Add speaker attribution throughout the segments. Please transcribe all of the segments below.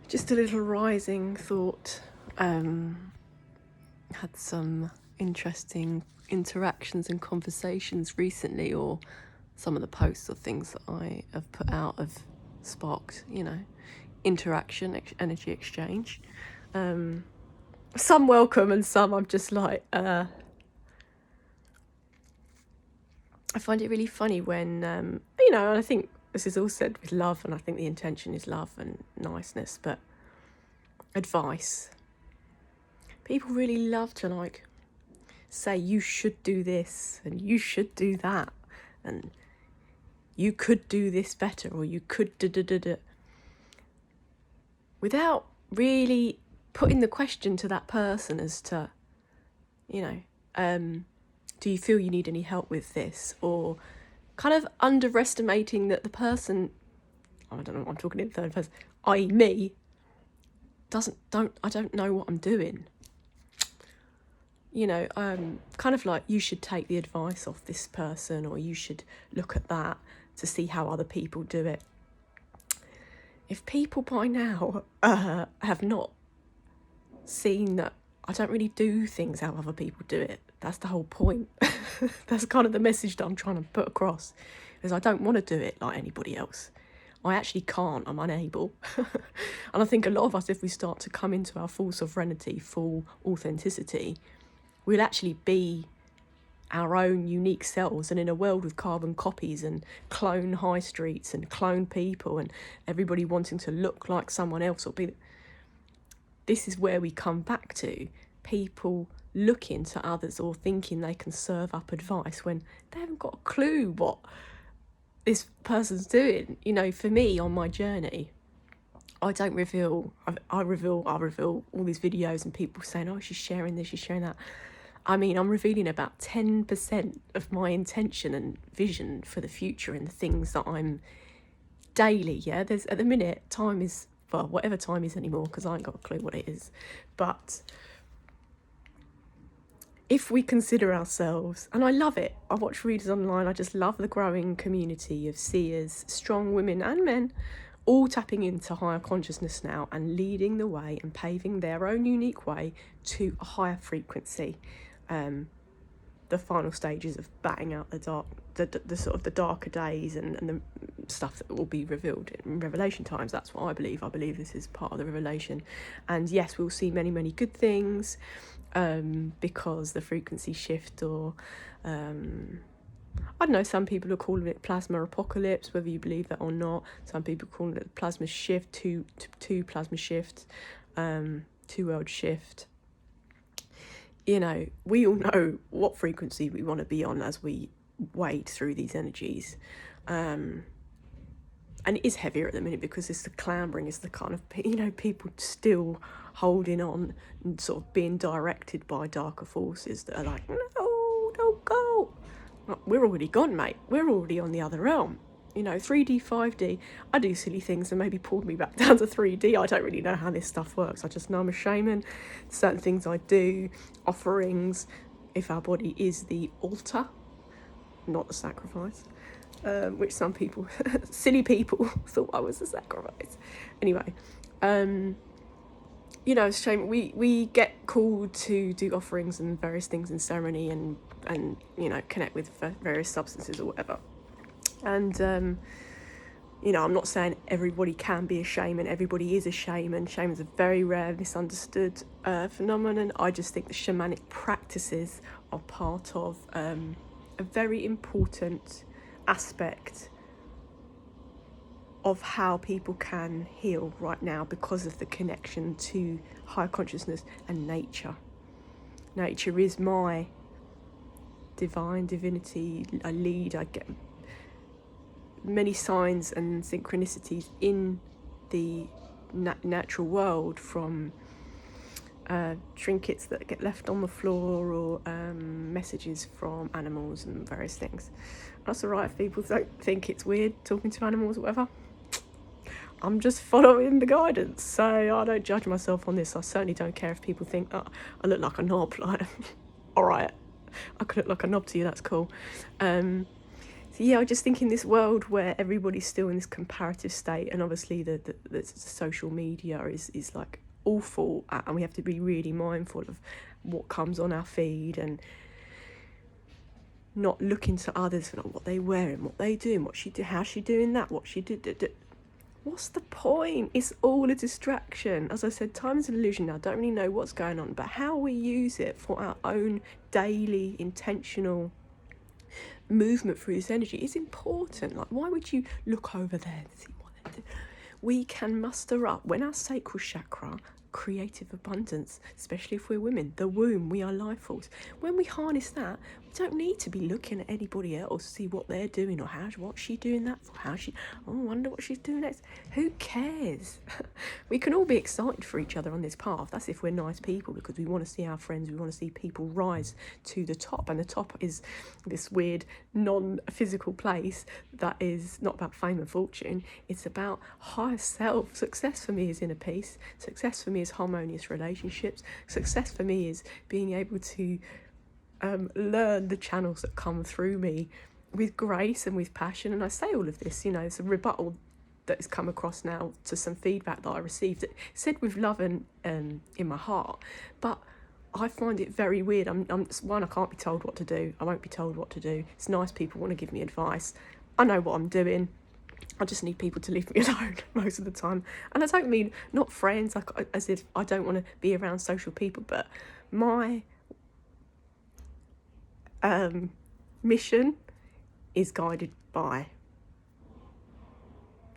Speaker 1: Just a little rising thought. Had some interesting interactions and conversations recently, or some of the posts or things that I have put out have sparked, interaction, energy exchange. Some welcome and some I'm just like, I find it really funny when, and I think this is all said with love, and I think the intention is love and niceness, but advice. People really love to say you should do this and you should do that and you could do this better or you could da-da-da-da, without really putting the question to that person as to, do you feel you need any help with this? Or kind of underestimating that the person, I don't know, I'm talking in third person, i.e. me, I don't know what I'm doing. Kind of like, you should take the advice of this person, or you should look at that to see how other people do it. If people by now have not seen that I don't really do things how other people do it, that's the whole point. That's kind of the message that I'm trying to put across, is I don't want to do it like anybody else. I actually can't, I'm unable. And I think a lot of us, if we start to come into our full sovereignty, full authenticity, we'll actually be our own unique selves. And in a world with carbon copies and clone high streets and clone people and everybody wanting to look like someone else or be, this is where we come back to people looking to others or thinking they can serve up advice when they haven't got a clue what this person's doing. For me, on my journey, I don't reveal, I reveal all these videos and people saying, oh, she's sharing this, she's sharing that. I mean, I'm revealing about 10% of my intention and vision for the future and the things that I'm daily, there's, at the minute, time is, well, whatever time is anymore, because I ain't got a clue what it is. But if we consider ourselves, and I love it, I watch readers online, I just love the growing community of seers, strong women and men, all tapping into higher consciousness now and leading the way and paving their own unique way to a higher frequency. The final stages of batting out the dark, the sort of the darker days and the stuff that will be revealed in revelation times. That's what I believe. I believe this is part of the revelation. And yes, we'll see many, many good things, because the frequency shift, or I don't know, some people are calling it plasma apocalypse, whether you believe that or not. Some people call it plasma shift, two plasma shifts, two world shift. We all know what frequency we want to be on as we wade through these energies. And it is heavier at the minute because it's the clambering, it's the kind of, people still holding on and sort of being directed by darker forces that are like, no, don't go. Well, we're already gone, mate. We're already on the other realm. 3D, 5D, I do silly things and maybe pulled me back down to 3D. I don't really know how this stuff works. I just know I'm a shaman. Certain things I do, offerings, if our body is the altar, not the sacrifice, which some people, silly people, thought I was the sacrifice. Anyway, it's a shame. We get called to do offerings and various things in ceremony and connect with various substances or whatever. And, I'm not saying everybody can be a shaman, everybody is a shaman. Shaman's a very rare, misunderstood phenomenon. I just think the shamanic practices are part of a very important aspect of how people can heal right now because of the connection to higher consciousness and nature. Nature is my divinity. I lead, I get many signs and synchronicities in the natural world, from trinkets that get left on the floor, or messages from animals and various things. That's all right if people don't think it's weird talking to animals or whatever. I'm just following the guidance, so I don't judge myself on this. I certainly don't care if people think, oh, I look like a knob. Like, all right, I could look like a knob to you, that's cool. So yeah, I just think in this world where everybody's still in this comparative state, and obviously the social media is like awful, and we have to be really mindful of what comes on our feed and not looking to others for like what they wearing, what they doing, what she do, how she doing that, what she did. What's the point? It's all a distraction. As I said, time is an illusion now. I don't really know what's going on, but how we use it for our own daily intentional movement through this energy is important. Like, why would you look over there to see what they're doing? We can muster up when our sacral chakra, creative abundance, especially if we're women, the womb, we are life force. When we harness that, we don't need to be looking at anybody else to see what they're doing or what's she doing that for, I wonder what she's doing next. Who cares? We can all be excited for each other on this path. That's if we're nice people, because we want to see our friends, we want to see people rise to the top, and the top is this weird non-physical place that is not about fame and fortune. It's about higher self. Success for me is inner peace. Success for me is harmonious relationships. Success for me is being able to learn the channels that come through me with grace and with passion. And I say all of this, it's a rebuttal that has come across now to some feedback that I received. It said with love and in my heart, but I find it very weird. I can't be told what to do. I won't be told what to do. It's nice people want to give me advice. I know what I'm doing. I just need people to leave me alone most of the time. And I don't mean not friends, like as if I don't want to be around social people, but my mission is guided by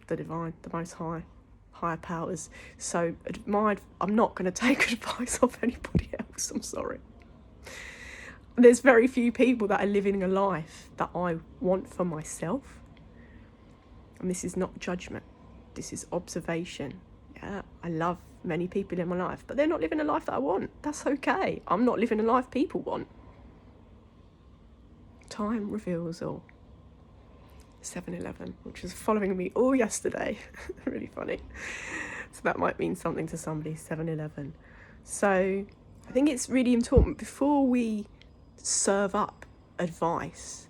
Speaker 1: the divine, the most higher powers. So I'm not going to take advice off anybody else. I'm sorry. There's very few people that are living a life that I want for myself. And this is not judgment. This is observation. Yeah, I love many people in my life, but they're not living a life that I want. That's okay. I'm not living a life people want. Time reveals all. 7-Eleven, which was following me all yesterday. Really funny. So that might mean something to somebody, 7-Eleven. So I think it's really important before we serve up advice,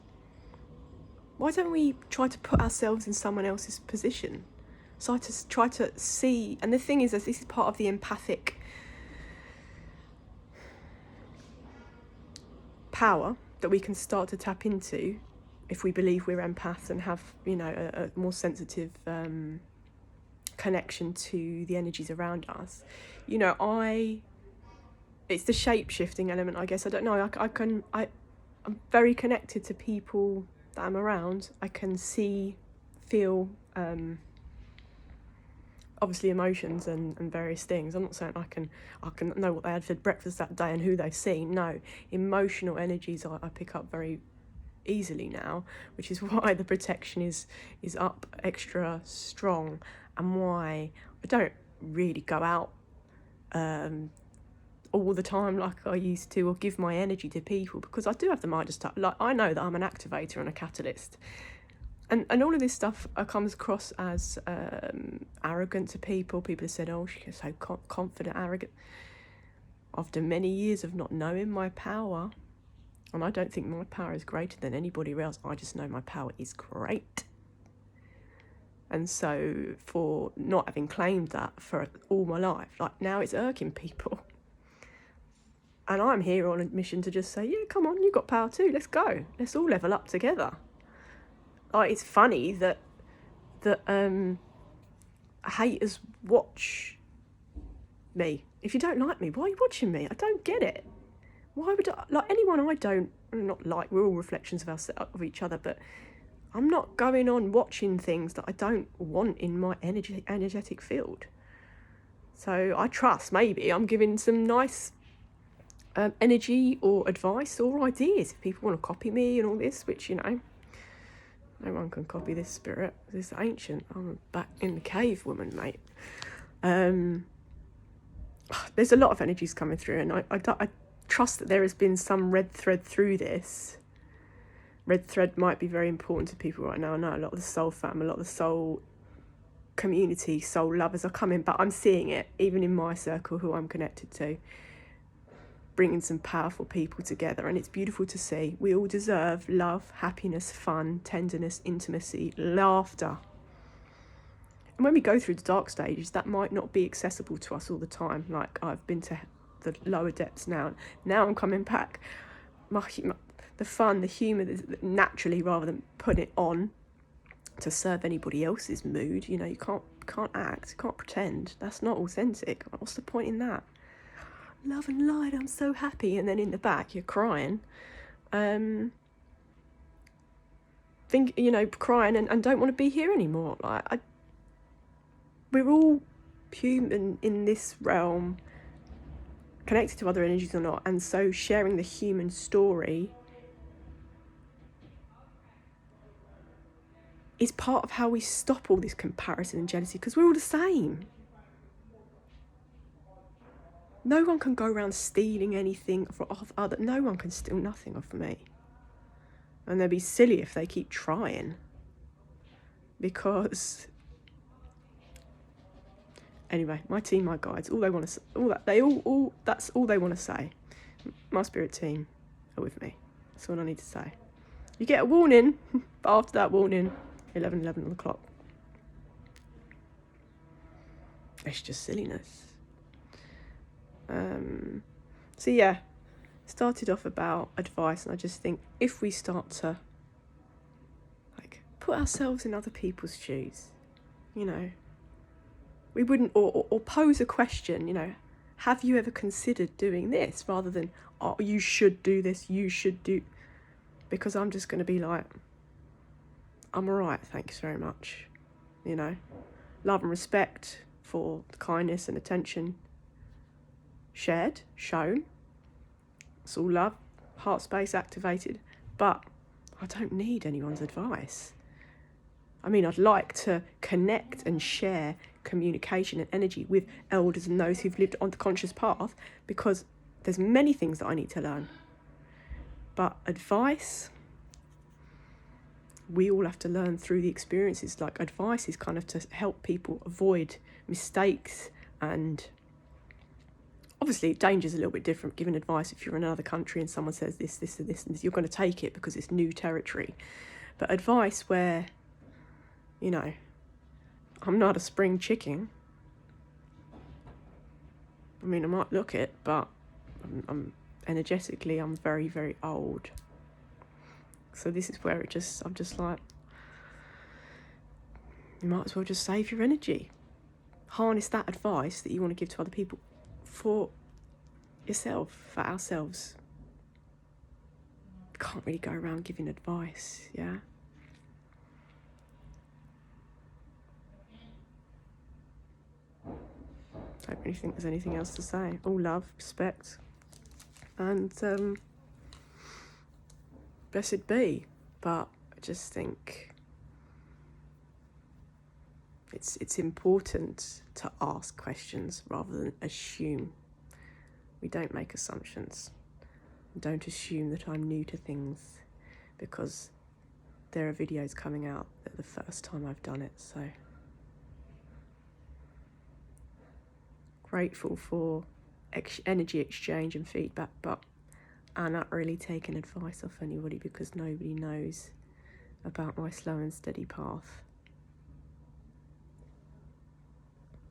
Speaker 1: why don't we try to put ourselves in someone else's position? So I just try to see, and the thing is, this is part of the empathic power that we can start to tap into if we believe we're empaths and have, a more sensitive connection to the energies around us. It's the shape-shifting element, I guess. I don't know. I'm very connected to people that I'm around. I can see, feel, obviously emotions and various things. I'm not saying I can know what they had for breakfast that day and who they've seen. No, emotional energies I pick up very easily now, which is why the protection is up extra strong, and why I don't really go out all the time like I used to, or give my energy to people, because I do have the mind to start. Like, I know that I'm an activator and a catalyst, and all of this stuff comes across as arrogant to people. People have said, "Oh, she's so confident, arrogant." After many years of not knowing my power, and I don't think my power is greater than anybody else. I just know my power is great. And so for not having claimed that for all my life, like now it's irking people. And I'm here on a mission to just say, yeah, come on, you've got power too. Let's go. Let's all level up together. Like, it's funny that haters watch me. If you don't like me, why are you watching me? I don't get it. Why would I, like anyone I don't, not like, we're all reflections of each other, but I'm not going on watching things that I don't want in my energetic field. So I trust maybe I'm giving some nice energy or advice or ideas if people want to copy me and all this, which, no one can copy this spirit. This ancient. I'm back in the cave, woman, mate. There's a lot of energies coming through, and I trust that there has been some red thread through this. Red thread might be very important to people right now. I know a lot of the soul fam, a lot of the soul community, soul lovers are coming, but I'm seeing it even in my circle, who I'm connected to. bringing some powerful people together, and it's beautiful to see. We all deserve love, happiness, fun, tenderness, intimacy, laughter. And when we go through the dark stages, that might not be accessible to us all the time. Like, I've been to the lower depths now I'm coming back. The fun, the humour, naturally, rather than putting it on to serve anybody else's mood. You know, you can't act, can't pretend. That's not authentic. What's the point in that? Love and light, I'm so happy, and then in the back you're crying. Crying and don't want to be here anymore. Like, we're all human in this realm, connected to other energies or not, and so sharing the human story is part of how we stop all this comparison and jealousy, because we're all the same. No one can go around stealing anything off other. No one can steal nothing off me. And they'll be silly if they keep trying. Because anyway, my team, my guides, that's all they want to say. My spirit team are with me. That's all I need to say. You get a warning, but after that warning, 11 on the clock. It's just silliness. So yeah, started off about advice, and I just think if we start to put ourselves in other people's shoes, we wouldn't, or pose a question, have you ever considered doing this, rather than, oh, you should do this, you should do, because I'm just going to be like, I'm alright, thanks very much, love and respect for the kindness and attention shared, shown. It's all love, heart space activated, but I don't need anyone's advice. I mean, I'd like to connect and share communication and energy with elders and those who've lived on the conscious path, because there's many things that I need to learn. But advice, we all have to learn through the experiences. Like, advice is kind of to help people avoid mistakes, and obviously danger's a little bit different. Giving advice, if you're in another country and someone says this and this, you're going to take it because it's new territory. But advice where, I'm not a spring chicken. I mean, I might look it, but I'm energetically, I'm very, very old. So this is where I'm just like, you might as well just save your energy. Harness that advice that you want to give to other people for yourself, for ourselves. Can't really go around giving advice, yeah? Don't really think there's anything else to say. All love, respect, and blessed be. But I just think it's important to ask questions rather than assume. We don't make assumptions. Don't assume that I'm new to things, because there are videos coming out that the first time I've done it, so grateful for energy exchange and feedback, but I'm not really taking advice off anybody, because nobody knows about my slow and steady path.